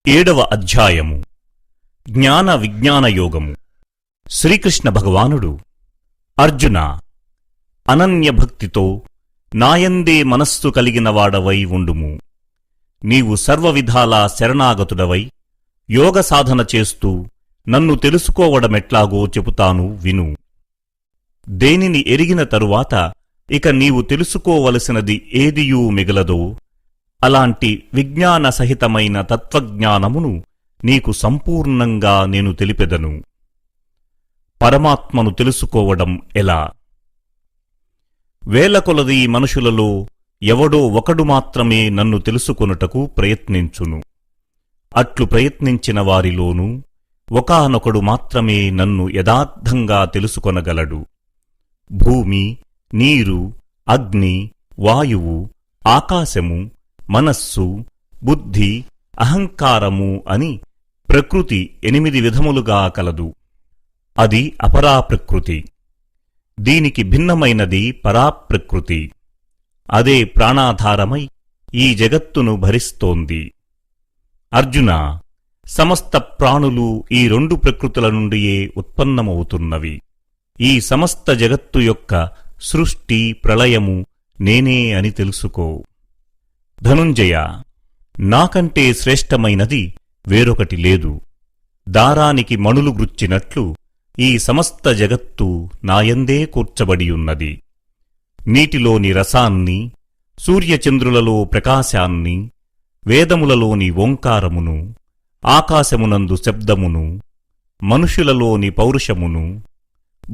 ఏడవ అధ్యాయము జ్ఞాన విజ్ఞాన యోగము. శ్రీకృష్ణ భగవానుడు అర్జున, అనన్యభక్తితో నాయందే మనస్సు కలిగినవాడవై ఉండుము. నీవు సర్వవిధాలా శరణాగతుడవై యోగ సాధన చేస్తూ నన్ను తెలుసుకోవడమెట్లాగో చెబుతాను విను. దేనిని ఎరిగిన తరువాత ఇక నీవు తెలుసుకోవలసినది ఏదియూ మిగలదో అలాంటి విజ్ఞాన సహితమైన తత్వజ్ఞానమును నీకు సంపూర్ణంగా నేను తెలిపెదను. పరమాత్మను తెలుసుకోవడం ఎలా? వేలకొలది మనుషులలో ఎవడో ఒకడు మాత్రమే నన్ను తెలుసుకొనుటకు ప్రయత్నించును. అట్లు ప్రయత్నించిన వారిలోనూ ఒకానొకడు మాత్రమే నన్ను యథార్థంగా తెలుసుకొనగలడు. భూమి, నీరు, అగ్ని, వాయువు, ఆకాశము, మనస్సు, బుద్ధి, అహంకారము అని ప్రకృతి 8 విధములుగా కలదు. అది అపరాప్రకృతి. దీనికి భిన్నమైనది పరాప్రకృతి. అదే ప్రాణాధారమై ఈ జగత్తును భరిస్తోంది. అర్జున, సమస్త ప్రాణులు ఈ 2 ప్రకృతుల నుండియే ఉత్పన్నమవుతున్నవి. ఈ సమస్త జగత్తు యొక్క సృష్టి, ప్రళయము నేనే అని తెలుసుకో. ధనుంజయ, నాకంటే శ్రేష్టమైనది వేరొకటి లేదు. దారానికి మణులు గుచ్చినట్లు ఈ సమస్త జగత్తు నాయందే కూర్చబడియున్నది. నీటిలోని రసాన్ని, సూర్యచంద్రులలో ప్రకాశాన్ని, వేదములలోని ఓంకారమును, ఆకాశమునందు శబ్దమును, మనుషులలోని పౌరుషమును,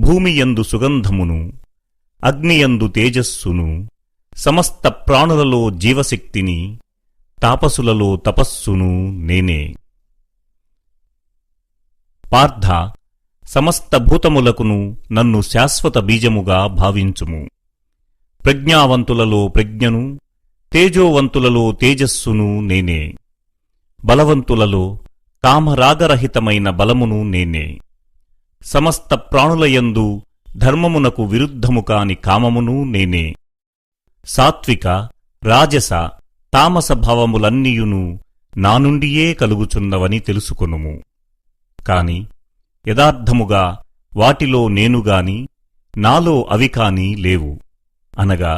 భూమియందు సుగంధమును, అగ్నియందు తేజస్సును, సమస్త ప్రాణులలో జీవశక్తిని, తాపసులలో తపస్సును నేనే. పార్థ, సమస్త భూతములకును నన్ను శాశ్వత బీజముగా భావించుము. ప్రజ్ఞావంతులలో ప్రజ్ఞను, తేజోవంతులలో తేజస్సును నేనే. బలవంతులలో కామరాగరహితమైన బలమును నేనే. సమస్త ప్రాణులయందు ధర్మమునకు విరుద్ధము కాని కామమును నేనే. సాత్విక, రాజస, తామస భావములన్నీయును నా నుండియే కలుగుచున్నవని తెలుసుకొనుము. కాని యథార్థముగా వాటిలో నేనుగాని నాలో అవి కాని లేవు. అనగా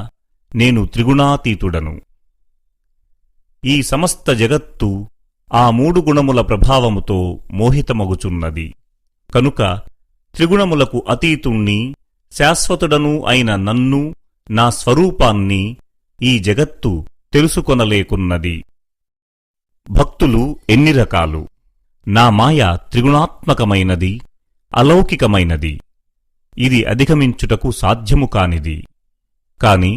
నేను త్రిగుణాతీతుడను. ఈ సమస్త జగత్తు ఆ 3 గుణముల ప్రభావముతో మోహితమగుచున్నది. కనుక త్రిగుణములకు అతీతుణ్ణి, శాశ్వతుడను అయిన నన్ను, నా స్వరూపాన్ని ఈ జగత్తు తెలుసుకొనలేకున్నది. భక్తులు ఎన్ని రకాలు? నా మాయ త్రిగుణాత్మకమైనది, అలౌకికమైనది. ఇది అధిగమించుటకు సాధ్యము కానిది. కాని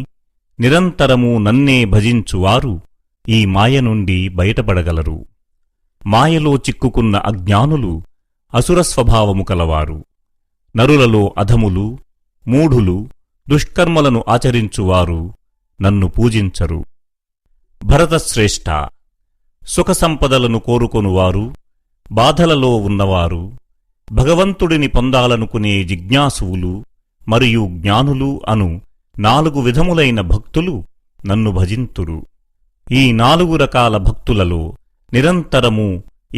నిరంతరము నన్నే భజించువారు ఈ మాయ నుండి బయటపడగలరు. మాయలో చిక్కుకున్న అజ్ఞానులు అసురస్వభావము కలవారు. నరులలో అధములు, మూఢులు, దుష్కర్మలను ఆచరించువారు నన్ను పూజించరు. భరతశ్రేష్ఠ, సుఖసంపదలను కోరుకొనువారు, బాధలలో ఉన్నవారు, భగవంతుడిని పొందాలనుకునే జిజ్ఞాసువులు మరియు జ్ఞానులు అను 4 విధములైన భక్తులు నన్ను భజింతురు. ఈ 4 రకాల భక్తులలో నిరంతరము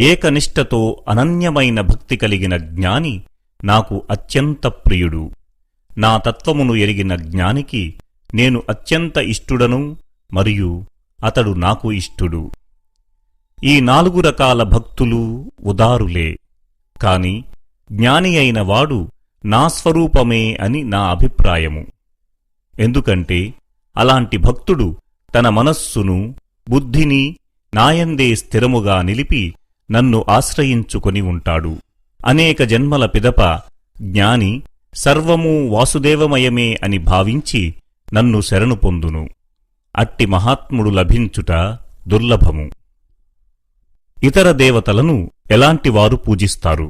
ఏకనిష్టతో అనన్యమైన భక్తి కలిగిన జ్ఞాని నాకు అత్యంత ప్రియుడు. నా తత్వమును ఎరిగిన జ్ఞానికి నేను అత్యంత ఇష్టుడను మరియు అతడు నాకు ఇష్టుడు. ఈ 4 రకాల భక్తులు ఉదారులే. కాని జ్ఞాని అయిన వాడు నా స్వరూపమే అని నా అభిప్రాయము. ఎందుకంటే అలాంటి భక్తుడు తన మనస్సును, బుద్ధిని నాయందే స్థిరముగా నిలిపి నన్ను ఆశ్రయించుకొని ఉంటాడు. అనేక జన్మల పిదప జ్ఞాని సర్వమూ వాసుదేవమయమే అని భావించి నన్ను శరణు పొందును. అట్టి మహాత్ముడు లభించుట దుర్లభము. ఇతర దేవతలను ఎలాంటివారు పూజిస్తారు?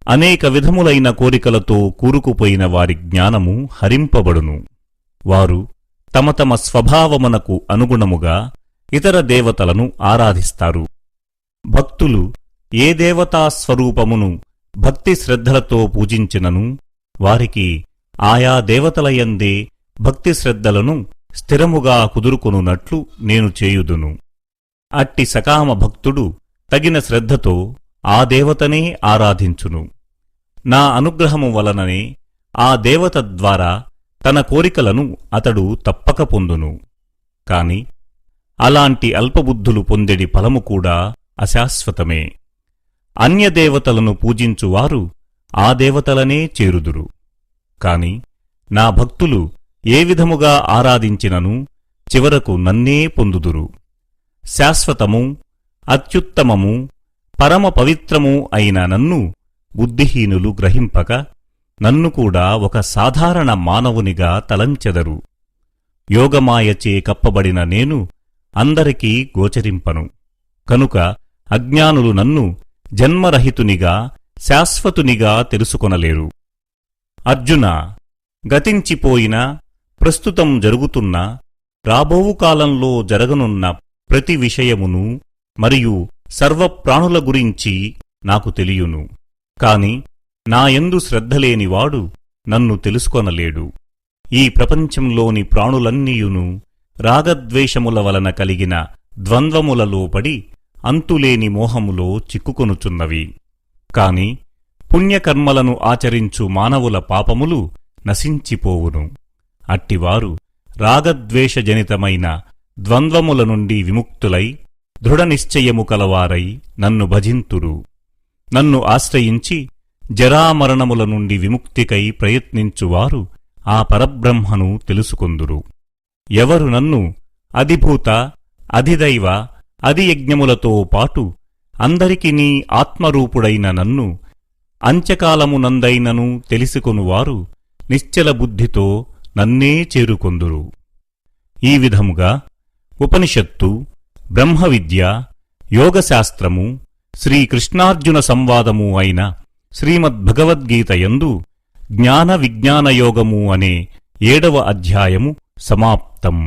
అనేక విధములైన కోరికలతో కూరుకుపోయిన వారి జ్ఞానము హరింపబడును. వారు తమ తమ స్వభావమునకు అనుగుణముగా ఇతర దేవతలను ఆరాధిస్తారు. భక్తులు ఏ దేవతా స్వరూపమును భక్తి శ్రద్ధలతో పూజించినను వారికి ఆయా దేవతలయందే భక్తి శ్రద్ధలను స్థిరముగా కుదురుకొనున్నట్లు నేను చేయుదును. అట్టి సకామ భక్తుడు తగిన శ్రద్ధతో ఆ దేవతనే ఆరాధించును. నా అనుగ్రహము వలననే ఆ దేవత ద్వారా తన కోరికలను అతడు తప్పక పొందును. కాని అలాంటి అల్పబుద్ధులు పొందెడి ఫలము కూడా అశాశ్వతమే. అన్యదేవతలను పూజించువారు ఆ దేవతలనే చేరుదురు. కాని నా భక్తులు ఏ విధముగా ఆరాధించినను చివరకు నన్నే పొందుదురు. శాశ్వతము, అత్యుత్తమము, పరమ పవిత్రము అయిన నన్ను బుద్ధిహీనులు గ్రహింపక నన్ను కూడా ఒక సాధారణ మానవునిగా తలంచెదరు. యోగమాయచే కప్పబడిన నేను అందరికీ గోచరింపను. కనుక అజ్ఞానులు నన్ను జన్మరహితునిగా, శాశ్వతునిగా తెలుసుకొనలేరు. అర్జున, గతించిపోయిన, ప్రస్తుతం జరుగుతున్న, రాబోవు కాలంలో జరగనున్న ప్రతి విషయమును మరియు సర్వప్రాణుల గురించి నాకు తెలియును. కాని నాయందు శ్రద్ధలేనివాడు నన్ను తెలుసుకొనలేడు. ఈ ప్రపంచంలోని ప్రాణులన్నీయును రాగద్వేషముల వలన కలిగిన ద్వంద్వములలో పడి అంతులేని మోహములో చిక్కుకొనుచున్నవి. కాని పుణ్యకర్మలను ఆచరించు మానవుల పాపములు నశించిపోవును. అట్టివారు రాగద్వేషజనితమైన ద్వంద్వముల నుండి విముక్తులై దృఢనిశ్చయము కలవారై నన్ను భజింతురు. నన్ను ఆశ్రయించి జరామరణముల నుండి విముక్తికై ప్రయత్నించువారు ఆ పరబ్రహ్మను తెలుసుకొందురు. ఎవరు నన్ను అధిభూత, అధిదైవ, అధియజ్ఞములతో పాటు అందరికినీ ఆత్మరూపుడైన నన్ను అంత్యకాలమునందైనను తెలిసికొనువారు నిశ్చల బుద్ధితో నన్నే చేరుకొందురు. ఈ విధముగా ఉపనిషత్తు, బ్రహ్మవిద్య, యోగశాస్త్రము, శ్రీకృష్ణార్జున సంవాదము అయిన శ్రీమద్భగవద్గీతయందు జ్ఞాన విజ్ఞానయోగము అనే 7వ అధ్యాయము సమాప్తం.